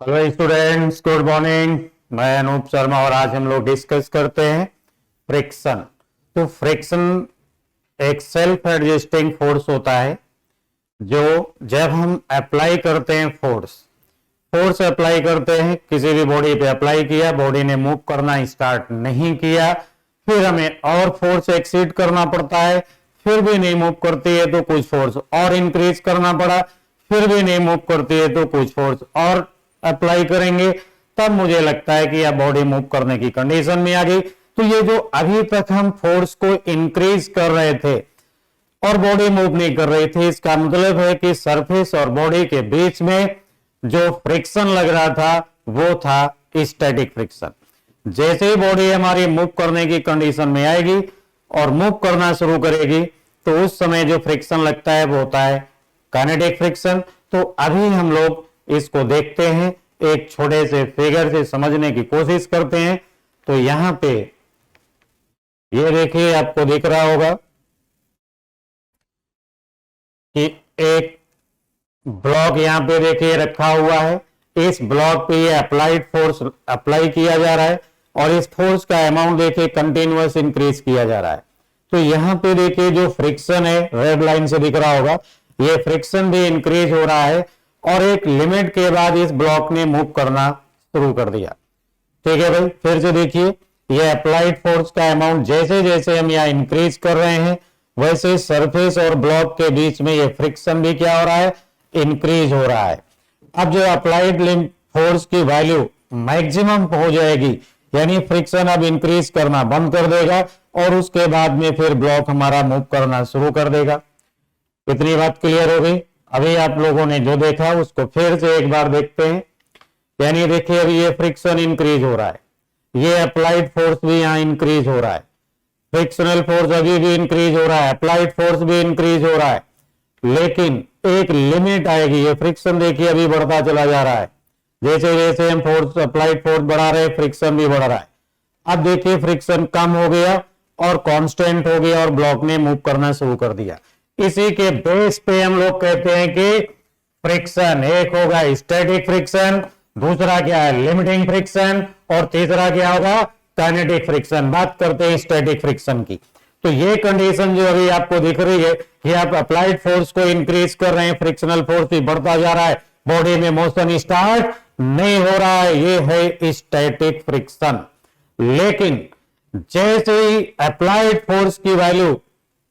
Hello students, good morning. मैं अनूप शर्मा और आज हम लोग डिस्कस करते हैं फ्रिक्शन। तो फ्रिक्शन एक सेल्फ एडजस्टिंग फोर्स होता है जो जब हम अप्लाई करते हैं फोर्स अप्लाई करते हैं, किसी भी बॉडी पे अप्लाई किया, बॉडी ने मूव करना स्टार्ट नहीं किया, फिर हमें और फोर्स एक्सीड करना पड़ता है, फिर भी नहीं मूव करती है तो कुछ फोर्स और इंक्रीज करना पड़ा, फिर भी नहीं मूव करती है तो कुछ फोर्स और अप्लाई करेंगे, तब मुझे लगता है कि यह बॉडी मूव करने की कंडीशन में आ गई। तो ये जो अभी तक हम फोर्स को इंक्रीज कर रहे थे और बॉडी मूव नहीं कर रही थी, इसका मतलब है कि सरफेस और बॉडी के बीच में जो फ्रिक्शन लग रहा था वो था स्टैटिक फ्रिक्शन। जैसे ही बॉडी हमारी मूव करने की कंडीशन में आएगी और मूव करना शुरू करेगी तो उस समय जो फ्रिक्शन लगता है वो होता है काइनेटिक फ्रिक्शन। तो अभी हम लोग इसको देखते हैं, एक छोटे से फिगर से समझने की कोशिश करते हैं। तो यहां पे ये देखिए, आपको दिख रहा होगा कि एक ब्लॉक यहां पे देखिए रखा हुआ है। इस ब्लॉक पे ये अप्लाइड फोर्स अप्लाई किया जा रहा है और इस फोर्स का अमाउंट देखिए कंटिन्यूअस इंक्रीज किया जा रहा है। तो यहां पे देखिए जो फ्रिक्शन है, रेड लाइन से दिख रहा होगा, ये फ्रिक्शन भी इंक्रीज हो रहा है और एक लिमिट के बाद इस ब्लॉक ने मूव करना शुरू कर दिया। ठीक है भाई, फिर से देखिए, ये अप्लाइड फोर्स का अमाउंट जैसे जैसे हम यहाँ इंक्रीज कर रहे हैं वैसे सरफेस और ब्लॉक के बीच में ये फ्रिक्शन भी क्या हो रहा है, इंक्रीज हो रहा है। अब जो अप्लाइड फोर्स की वैल्यू मैक्सिमम हो जाएगी, यानी फ्रिक्शन अब इंक्रीज करना बंद कर देगा और उसके बाद में फिर ब्लॉक हमारा मूव करना शुरू कर देगा। इतनी बात क्लियर हो गई। अभी आप लोगों ने जो देखा उसको फिर से एक बार देखते हैं। यानी देखिए, अभी ये फ्रिक्शन इंक्रीज हो रहा है, ये अप्लाइड फोर्स भी यहां इंक्रीज हो रहा है, फ्रिक्शनल फोर्स अभी भी इंक्रीज हो रहा है, अप्लाइड फोर्स भी इंक्रीज हो रहा है, लेकिन एक लिमिट आएगी। ये फ्रिक्शन देखिए अभी बढ़ता चला जा रहा है, जैसे जैसे हम फोर्स अप्लाइड फोर्स बढ़ा रहे हैं फ्रिक्शन भी बढ़ रहा है। अब देखिए फ्रिक्शन कम हो गया और कांस्टेंट हो गया और ब्लॉक ने मूव करना शुरू कर दिया। इसी के बेस पे हम लोग कहते हैं कि फ्रिक्शन एक होगा स्टैटिक फ्रिक्शन, दूसरा क्या है लिमिटिंग फ्रिक्शन और तीसरा क्या होगा काइनेटिक फ्रिक्शन। बात करते हैं स्टैटिक फ्रिक्शन की। तो ये कंडीशन जो अभी आपको दिख रही है कि आप अप्लाइड फोर्स को इंक्रीज कर रहे हैं, फ्रिक्शनल फोर्स भी बढ़ता जा रहा है, बॉडी में मोशन स्टार्ट नहीं हो रहा है, ये है स्टैटिक फ्रिक्शन। लेकिन जैसे ही अप्लाइड फोर्स की वैल्यू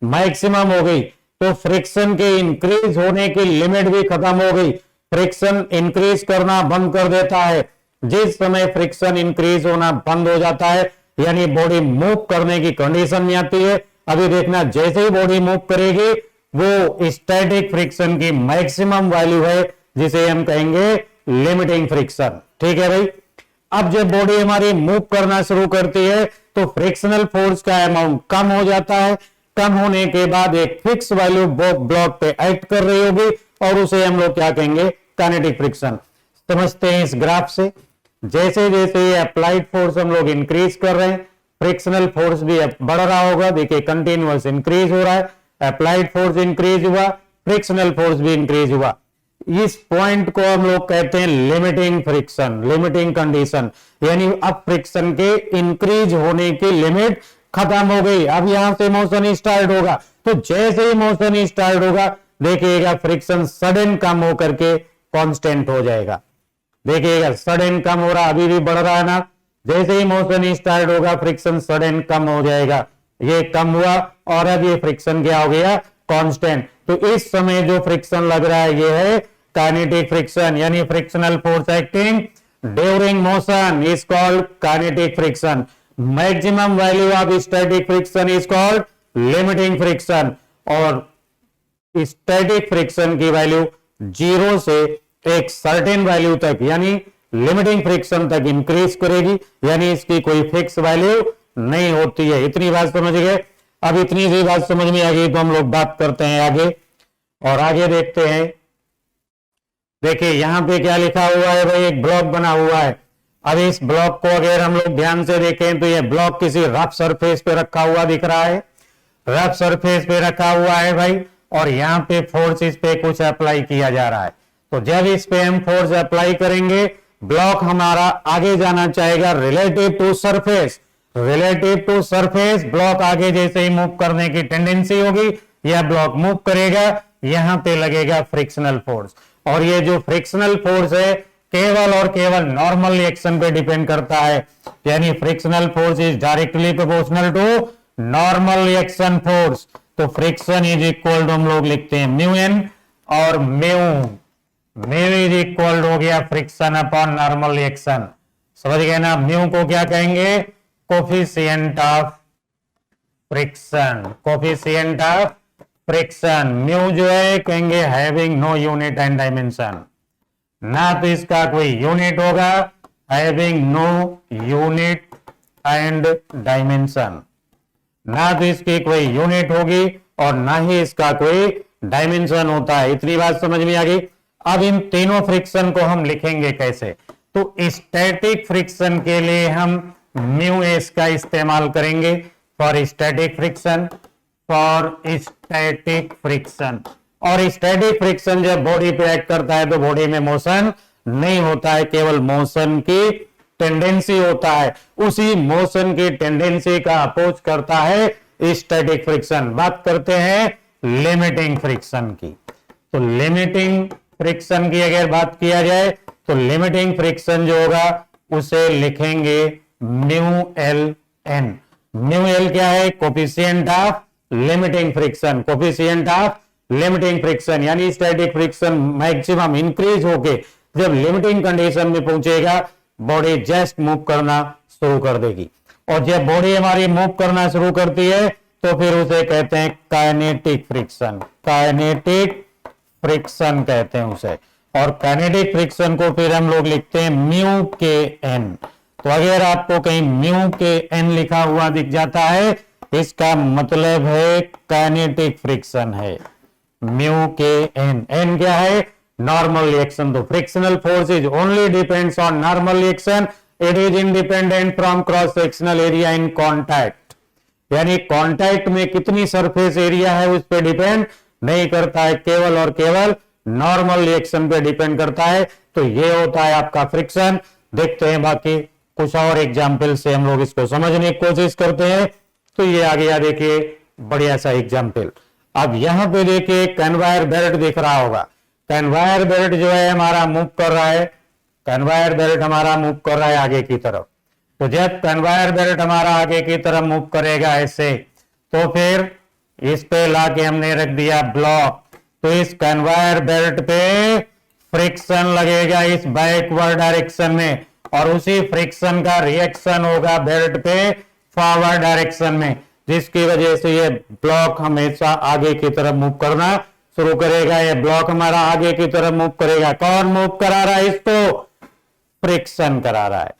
मैक्सिमम हो गई तो फ्रिक्शन के इंक्रीज होने की लिमिट भी खत्म हो गई, फ्रिक्शन इंक्रीज करना बंद कर देता है। जिस समय फ्रिक्शन इंक्रीज होना बंद हो जाता है यानी बॉडी मूव करने की कंडीशन में आती है। अभी देखना, जैसे ही बॉडी मूव करेगी वो स्टैटिक फ्रिक्शन की मैक्सिमम वैल्यू है जिसे हम कहेंगे लिमिटिंग फ्रिक्शन। ठीक है भाई। अब जब बॉडी हमारी मूव करना शुरू करती है तो फ्रिक्शनल फोर्स का अमाउंट कम हो जाता है, कम होने के बाद एक फिक्स वैल्यू ब्लॉक पे एक्ट कर रही होगी और उसे हम लोग क्या कहेंगे, काइनेटिक फ्रिक्शन। समझते हैं इस ग्राफ से, जैसे जैसे ये अप्लाइड फोर्स हम लोग इंक्रीज कर रहे हैं फ्रिक्शनल फोर्स भी बढ़ रहा होगा। देखिए कंटिन्यूअस इंक्रीज हो रहा है, अप्लाइड फोर्स इंक्रीज हुआ, फ्रिक्शनल फोर्स भी इंक्रीज हुआ। इस पॉइंट को हम लोग कहते हैं लिमिटिंग फ्रिक्शन, लिमिटिंग कंडीशन। यानी अब फ्रिक्शन के इंक्रीज होने की लिमिट खत्म हो गई। अब यहां से मोशन स्टार्ट होगा, तो जैसे ही मोशन स्टार्ट होगा देखिएगा फ्रिक्शन सडन कम होकर के कांस्टेंट हो जाएगा। देखिएगा सडन कम हो रहा, अभी भी बढ़ रहा है ना, जैसे ही मोशन स्टार्ट होगा फ्रिक्शन सडन कम हो जाएगा। ये कम हुआ और अब ये फ्रिक्शन क्या हो गया, कांस्टेंट। तो इस समय जो फ्रिक्शन लग रहा है ये है काइनेटिक फ्रिक्शन, यानी frictional force acting during motion is called kinetic friction. Maximum value of static friction is called limiting friction और स्टैटिक फ्रिक्शन की वैल्यू 0 से एक सर्टेन वैल्यू तक यानी लिमिटिंग फ्रिक्शन तक इंक्रीज करेगी, यानी इसकी कोई फिक्स वैल्यू नहीं होती है। इतनी बात समझ गए। अब इतनी सी बात समझ में आ गई तो हम लोग बात करते हैं आगे और आगे देखते हैं। देखिए यहां पे क्या लिखा हुआ है भाई, एक ब्लॉक बना हुआ है। अब इस ब्लॉक को अगर हम लोग ध्यान से देखें तो ये ब्लॉक किसी रफ सरफेस पे रखा हुआ दिख रहा है, रफ सरफेस पे रखा हुआ है भाई, और यहाँ पे फोर्स इस पे कुछ अप्लाई किया जा रहा है। तो जब इस पे हम फोर्स अप्लाई करेंगे ब्लॉक हमारा आगे जाना चाहेगा relative to surface. Relative to surface block आगे जैसे ही मूव करने की टेंडेंसी होगी, यह ब्लॉक मूव करेगा, यहां पे लगेगा फ्रिक्शनल फोर्स। और ये जो फ्रिक्शनल फोर्स है केवल और केवल नॉर्मल रिएक्शन पे डिपेंड करता है, यानी frictional force is directly proportional to normal reaction force. तो फ्रिक्शन इज इक्वल टू हम लोग लिखते हैं म्यू एन, और म्यू इज इक्वल हो गया फ्रिक्शन अपॉन नॉर्मल रिएक्शन। समझ गए ना? म्यू को क्या कहेंगे? Coefficient of friction. Coefficient of friction mu जो है कहेंगे having no unit and dimension, ना तो इसका कोई यूनिट होगा, having no unit and dimension, ना तो इसकी कोई यूनिट होगी और ना ही इसका कोई डायमेंशन होता है। इतनी बात समझ में आ गई। अब इन तीनों फ्रिक्शन को हम लिखेंगे कैसे? तो स्टैटिक फ्रिक्शन के लिए हम म्यू एस का इस्तेमाल करेंगे for static friction, for static friction. और स्टैटिक फ्रिक्शन जब बॉडी पे एक्ट करता है तो बॉडी में मोशन नहीं होता है, केवल मोशन की टेंडेंसी होता है। उसी मोशन की टेंडेंसी का अपोज करता है स्टैटिक फ्रिक्शन। बात करते हैं लिमिटिंग फ्रिक्शन की। तो लिमिटिंग फ्रिक्शन की अगर बात किया जाए तो लिमिटिंग फ्रिक्शन जो होगा उसे लिखेंगे mu L N. Mu L क्या है? Coefficient of limiting friction. Coefficient of limiting friction यानी स्टैटिक फ्रिक्शन मैक्सिमम इंक्रीज होके जब लिमिटिंग कंडीशन में पहुंचेगा बॉडी जस्ट मूव करना शुरू कर देगी। और जब बॉडी हमारी मूव करना शुरू करती है तो फिर उसे कहते हैं काइनेटिक फ्रिक्शन। काइनेटिक फ्रिक्शन कहते हैं उसे। और काइनेटिक फ्रिक्शन को फिर हम लोग लिखते हैं म्यू के एन। तो अगर आपको कहीं म्यू के एन लिखा हुआ दिख जाता है इसका मतलब है काइनेटिक फ्रिक्शन है। म्यू के एन, एन क्या है? Normal reaction. तो frictional force is only depends on normal reaction, it is independent from cross sectional area in contact. यानी कॉन्टैक्ट में कितनी सरफेस एरिया है उस पर डिपेंड नहीं करता है, केवल और केवल नॉर्मल रिएक्शन पे डिपेंड करता है। तो ये होता है आपका फ्रिक्शन। देखते हैं बाकी कुछ और एग्जाम्पल से हम लोग इसको समझने की कोशिश करते हैं। तो ये आ गया देखिए बढ़िया सा एग्जाम्पल। अब यहां पे देखिए कन्वायर बेल्ट दिख रहा होगा। कन्वायर बेल्ट जो है हमारा मूव कर रहा है, कन्वायर बेल्ट हमारा मूव कर रहा है आगे की तरफ। तो जब कन्वायर बेल्ट हमारा आगे की तरफ मूव करेगा ऐसे, तो फिर इस पे लाके हमने रख दिया ब्लॉक। तो इस कन्वायर बेल्ट पे फ्रिक्शन लगेगा इस बैकवर्ड डायरेक्शन में, और उसी फ्रिक्शन का रिएक्शन होगा बेल्ट पे फॉरवर्ड डायरेक्शन में, जिसकी वजह से ये ब्लॉक हमेशा आगे की तरफ मूव करना शुरू करेगा। ये ब्लॉक हमारा आगे की तरफ मूव करेगा। कौन मूव करा रहा है इसको? फ्रिक्शन करा रहा है।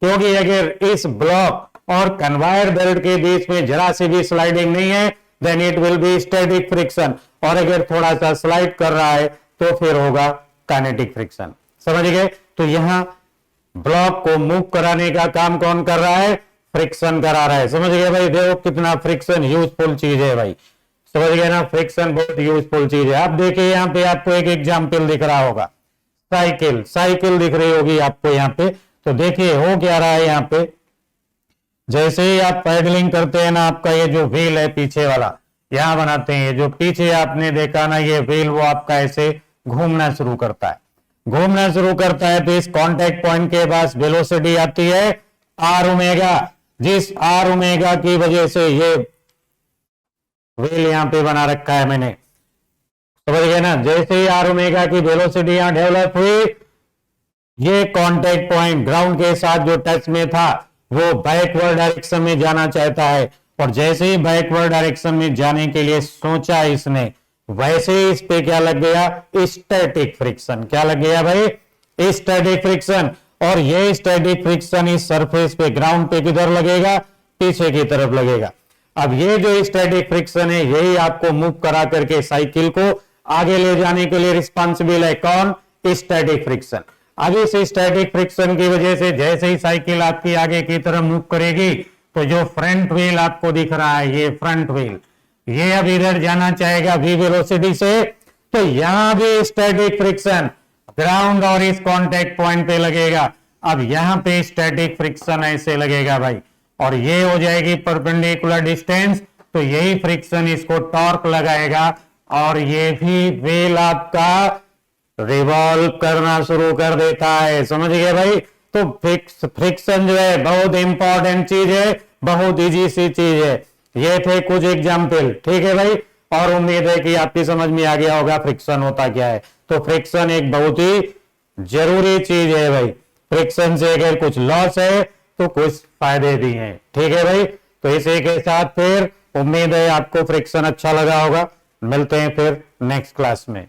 क्योंकि अगर इस ब्लॉक और कन्वायर बेल्ट के बीच में जरा सी भी स्लाइडिंग नहीं है then it will be static friction, और अगर थोड़ा सा स्लाइड कर रहा है तो फिर होगा काइनेटिक फ्रिक्शन। समझ गए? तो यहां ब्लॉक को मूव कराने का काम कौन कर रहा है? फ्रिक्शन करा रहा है। समझ गए भाई? देखो कितना फ्रिक्शन यूजफुल चीज है भाई। समझ गए ना? फ्रिक्शन बहुत यूजफुल चीज है। आप देखिए यहाँ पे आपको एक एग्जाम्पल दिख रहा होगा, साइकिल। साइकिल दिख रही होगी आपको यहाँ पे। तो देखिए हो क्या रहा है यहाँ पे, जैसे ही आप पैडलिंग करते हैं ना, आपका ये जो व्हील है पीछे वाला यहां बनाते हैं, ये जो पीछे आपने देखा ना ये व्हील, वो आपका ऐसे घूमना शुरू करता है। घूमना शुरू करता है तो इस कांटेक्ट पॉइंट के पास वेलोसिटी आती है आर ओमेगा, जिस आर ओमेगा की वजह से ये व्हील यहां पे बना रखा है मैंने। समझ गए ना? जैसे ही आर ओमेगा की वेलोसिटी यहां डेवलप हुई, ये कांटेक्ट पॉइंट ग्राउंड के साथ जो टच में था वो बैकवर्ड डायरेक्शन में जाना चाहता है, और जैसे ही बैकवर्ड डायरेक्शन में जाने के लिए सोचा इसने, वैसे ही इस पे क्या लग गया? Static friction. क्या लग गया भाई? Static friction. और ये स्टैटिक फ्रिक्शन इस सरफेस पे ग्राउंड पे किधर लगेगा? पीछे की तरफ लगेगा। अब ये जो स्टैटिक फ्रिक्शन है यही आपको मूव करा करके साइकिल को आगे ले जाने के लिए रिस्पॉन्सिबल है। कौन? Static friction. अब इस स्टैटिक फ्रिक्शन की वजह से जैसे ही साइकिल आपकी आगे की तरफ मूव करेगी तो जो फ्रंट व्हील आपको दिख रहा है, ये फ्रंट व्हील, ये अब इधर जाना चाहेगा v वेलोसिटी से, तो यहां भी स्टैटिक फ्रिक्शन ग्राउंड और इस कांटेक्ट पॉइंट पे लगेगा। अब यहां पे स्टैटिक फ्रिक्शन ऐसे लगेगा भाई, और ये हो जाएगी परपेंडिकुलर डिस्टेंस, तो यही फ्रिक्शन इसको टॉर्क लगाएगा, और ये भी व्हील आपका रिवॉल्व करना शुरू कर देता है। समझ गए भाई? तो फ्रिक्शन जो है बहुत इंपॉर्टेंट चीज है, बहुत इजी सी चीज है। ये थे कुछ एग्जाम्पल, ठीक है भाई, और उम्मीद है कि आपकी समझ में आ गया होगा फ्रिक्शन होता क्या है। तो फ्रिक्शन एक बहुत ही जरूरी चीज है भाई। फ्रिक्शन से अगर कुछ लॉस है तो कुछ फायदे भी हैं, ठीक है भाई। तो इसी के साथ फिर उम्मीद है आपको फ्रिक्शन अच्छा लगा होगा। मिलते हैं फिर नेक्स्ट क्लास में।